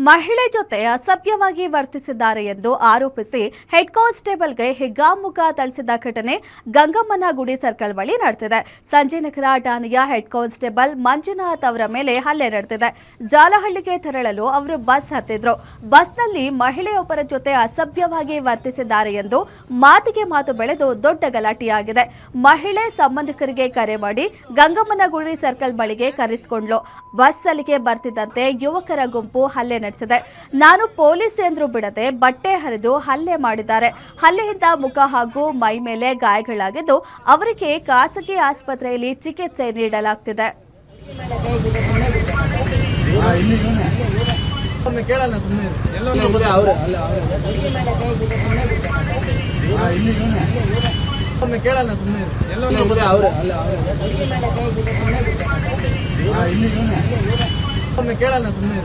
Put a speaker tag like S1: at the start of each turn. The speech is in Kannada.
S1: ಮಹಿಳೆ ಜೊತೆ ಅಸಭ್ಯವಾಗಿ ವರ್ತಿಸಿದ್ದಾರೆ ಎಂದು ಆರೋಪಿಸಿ ಹೆಡ್ ಕಾನ್ಸ್ಟೇಬಲ್ಗೆ ಹಿಗ್ಗಾಮುಗ್ಗ ಥಳಿಸಿದ ಘಟನೆ ಗಂಗಮ್ಮನಗುಡಿ ಸರ್ಕಲ್ ಬಳಿ ನಡೆದಿದೆ. ಸಂಜಯನಗರ ಠಾಣೆಯ ಹೆಡ್ ಕಾನ್ಸ್ಟೇಬಲ್ ಮಂಜುನಾಥ್ ಅವರ ಮೇಲೆ ಹಲ್ಲೆ ನಡೆದಿದೆ. ಜಾಲಹಳ್ಳಿಗೆ ತೆರಳಲು ಅವರು ಬಸ್ ಹತ್ತಿದ್ರು. ಬಸ್ನಲ್ಲಿ ಮಹಿಳೆಯೊಬ್ಬರ ಜೊತೆ ಅಸಭ್ಯವಾಗಿ ವರ್ತಿಸಿದ್ದಾರೆ ಎಂದು ಮಾತಿಗೆ ಮಾತು ಬೆಳೆದು ದೊಡ್ಡ ಗಲಾಟೆಯಾಗಿದೆ. ಮಹಿಳೆ ಸಂಬಂಧಿಕರಿಗೆ ಕರೆ ಮಾಡಿ ಗಂಗಮ್ಮನಗುಡಿ ಸರ್ಕಲ್ ಬಳಿಗೆ ಕರೆಸಿಕೊಂಡ್ಲು. ಬಸ್ ಅಲ್ಲಿಗೆ ಬರ್ತಿದ್ದಂತೆ ಯುವಕರ ಗುಂಪು ಹಲ್ಲೆ ನಡೆಸಿದೆ. ನಾನು ಪೊಲೀಸ್ ಎಂದ್ರು ಬಿಡದೆ ಬಟ್ಟೆ ಹರಿದು ಹಲ್ಲೆ ಮಾಡಿದ್ದಾರೆ. ಹಲ್ಲೆಯಿಂದ ಮುಖ ಹಾಗೂ ಮೈ ಮೇಲೆ ಗಾಯಗಳಾಗಿದ್ದು ಅವರಿಗೆ ಖಾಸಗಿ ಆಸ್ಪತ್ರೆಯಲ್ಲಿ ಚಿಕಿತ್ಸೆ ನೀಡಲಾಗುತ್ತಿದೆ.
S2: ಕೇಳೋಣ ಸುಮ್ಮನೆ